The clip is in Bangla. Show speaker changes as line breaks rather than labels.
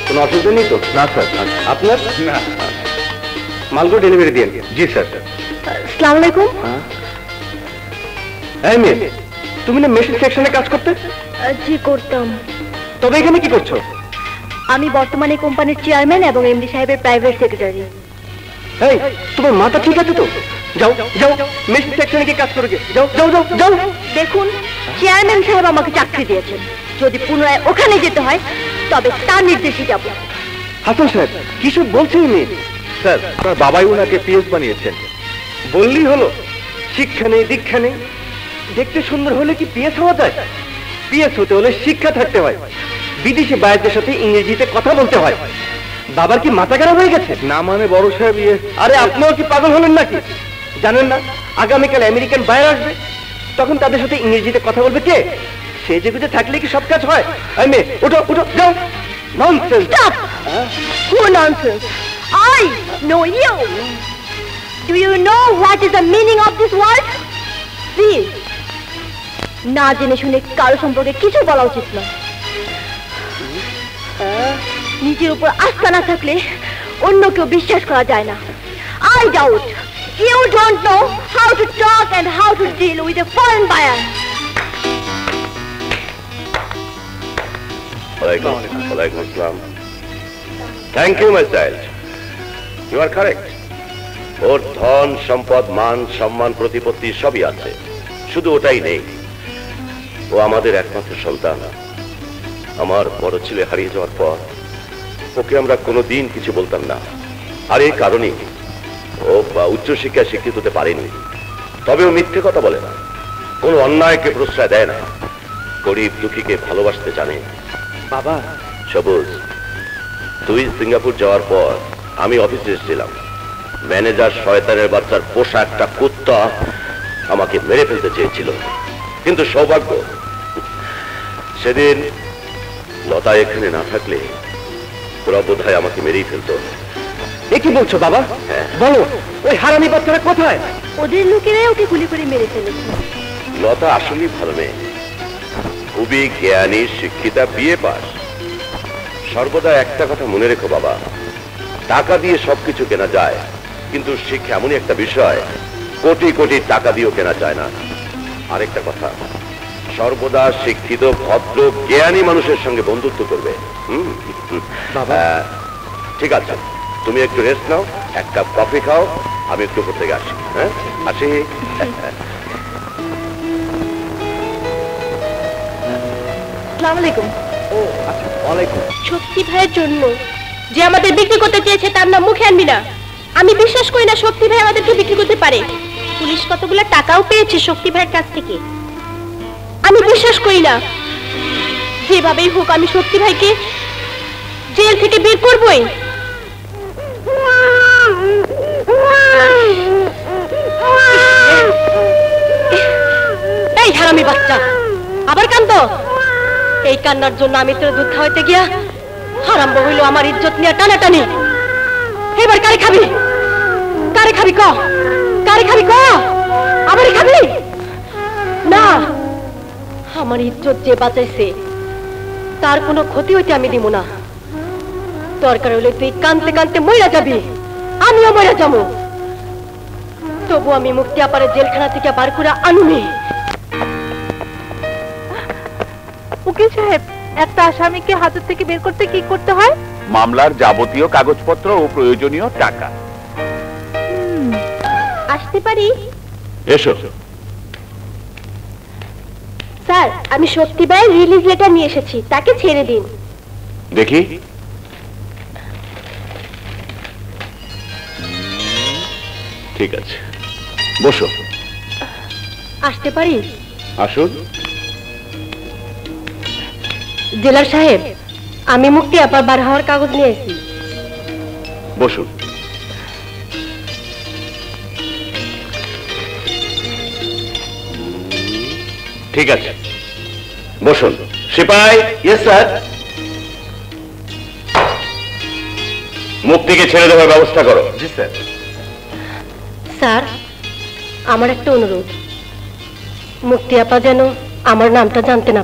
কোনো অসুবিধা নেই তো? না স্যার। আপনার? না। মালগুলো ডেলিভারি দিয়ে। জি স্যার।
আসসালামু আলাইকুম।
এই মেয়ে, তুমি না মেশিন সেকশনে কাজ করতে?
জি করতাম।
তবে এখানে কি করছো?
আমি বর্তমানে কোম্পানির চেয়ারম্যান এবং এমডি সাহেবের প্রাইভেট সেক্রেটারি।
এই, তোমার মাথা ঠিক আছে তো? যাও যাও, মেশিন সেকশনে কি কাজ করবে? যাও যাও যাও যাও।
দেখুন, চেয়ারম্যান সাহেব আমাকে চাকরি দিয়েছেন, যদি পুনরায় ওখানে যেতে হয় তবে তার নির্দেশে যাব।
হাসান সাহেব, কি সব বলছেন মেয়ে? স্যার, তার বাবাই ওনাকে পিএস বানিয়েছেন। বললেই হলো, শিক্ষা নেই দীক্ষা নেই। দেখতে সুন্দর হলে কি পিএস হওয়া যায়? পিএস হতে হলে শিক্ষা থাকতে হয়, বিদেশি বাইরের সাথে ইংরেজিতে কথা বলতে হয়। বাবার কি মাথা খারাপ হয়ে গেছে? না মানে বড় সাহেব আরে আপনিও কি পাগল হলেন নাকি? জানেন না আগামীকাল আমেরিকান বাইরে আসবে, তখন তাদের সাথে ইংরেজিতে কথা বলবে কে? সে যেগুতে থাকলে কি সব কাজ হয়? এই মেয়ে, উঠো উঠো, যাও। Nonsense.
Stop! Who nonsense? I know you. Do you know what is the meaning of this word? Please. না জেনে শুনে কারো সম্পর্কে কিছু বলা উচিত না। নিজের উপর আস্থা না থাকলে অন্য কেউ বিশ্বাস করা যায় না। I doubt you don't know how to talk and how to deal with a foreign buyer.
Walaikum assalam. Thank you, my child. You are correct. ওর ধন সম্পদ মান সম্মান প্রতিপত্তি সবই আছে, শুধু ওটাই নেই। ও আমাদের একমাত্র সন্তান। আমার বড় ছেলে হারিয়ে যাওয়ার পর ওকে আমরা কোনোদিন কিছু বলতাম না, আর এই কারণেই ও উচ্চশিক্ষায় শিক্ষিত হতে পারেনি। তবে ও মিথ্যে কথা বলে না, কোনো অন্যায়কে প্রশ্রয় দেয় না, গরিব দুঃখীকে ভালোবাসতে জানে।
বাবা,
সবুজ, তুই সিঙ্গাপুর যাওয়ার পর আমি অফিসে এসেছিলাম। ম্যানেজার শয়তানের বাচ্চার পোষা একটা কুত্তা আমাকে মেরে ফেলতে চেয়েছিল, কিন্তু সৌভাগ্য সেদিন লতা এখানে না থাকলে ওরা বোধহয় আমাকে মেরেই ফেলতো।
এ কি বলছো বাবা? বলো, ওই হারামি বাচ্চারা কোথায়?
ওদের লোকেরাই ওকে গুলি করে মেরে ফেলেছে।
লতা আসলেই ভালো মেয়ে, খুবই জ্ঞানী, শিক্ষিতা, বিএ পাস। সর্বদা একটা কথা মনে রেখো বাবা, টাকা দিয়ে সবকিছু কেনা যায়, কিন্তু শিক্ষা এমনই একটা বিষয় কোটি কোটি টাকা দিয়েও কেনা যায় না। আরেকটা কথা, সর্বদা শিক্ষিত ভদ্র জ্ঞানী মানুষের সঙ্গে বন্ধুত্ব করবে। ঠিক আছে, তুমি একটু রেস্ট নাও, এক কাপ কফি খাও, আমি একটু উপর থেকে আসি। হ্যাঁ, আসি।
আসসালামু আলাইকুম।
ও আচ্ছা, ওয়ালাইকুম।
শক্তি ভাইয়ের জন্য যে আমাদের বিক্রি করতে চেয়েছে তার নাম মুখে আনবি না। আমি বিশ্বাস করি না শক্তি ভাই আমাদেরকে বিক্রি করতে পারে। পুলিশ কতগুলো টাকাও পেয়েছে শক্তি ভাইয়ের কাছ থেকে। আমি বিশ্বাস করি না। যেভাবেই হোক আমি শক্তি ভাইকে জেল থেকে বের করবই। এই হারামি বাচ্চা, আবার কান্দো? এই কান্নার জন্য আমি তোর দুধ খাওয়াইতে গিয়া আরম্ভ হইল আমার ইজ্জত নিয়ে টানাটানি। এবার কারে খাবি? কারে খাবি ক? কারে খাবি ক? আবার খাবি না? আমার ইজ্জত যে বাঁচাইছে তার কোনো ক্ষতি হইতে আমি দিব না। দরকার হলে তুই কানতে কানতে মইরা যাবি, আমিও মইরা যাবো, তবু আমি মুক্তি আপারে জেলখানা থেকে বার করে আনুমি। উকিল সাহেব, একটা আসামিকে হাজত থেকে বের করতে কি করতে হয়?
মামলার যাবতীয় কাগজপত্র ও প্রয়োজনীয় টাকা।
আসতে পারি?
এসো।
স্যার, আমি শক্তি ভাইয়ের রিলিজ লেটার নিয়ে এসেছি, তাকে ছেড়ে দিন।
দেখি। ঠিক আছে, বসো।
আসতে পারি?
আসুন।
জেলার সাহেব, আমি মুক্তি আপার বার হওয়ার কাগজ নিয়ে এসেছি।
বসুন। ঠিক আছে, বসুন। সিপাই। Yes sir. মুক্তিকে ছেড়ে দেওয়ার ব্যবস্থা করো। জি স্যার।
স্যার, আমার একটা অনুরোধ, মুক্তি আপা যেন আমার নামটা জানতে না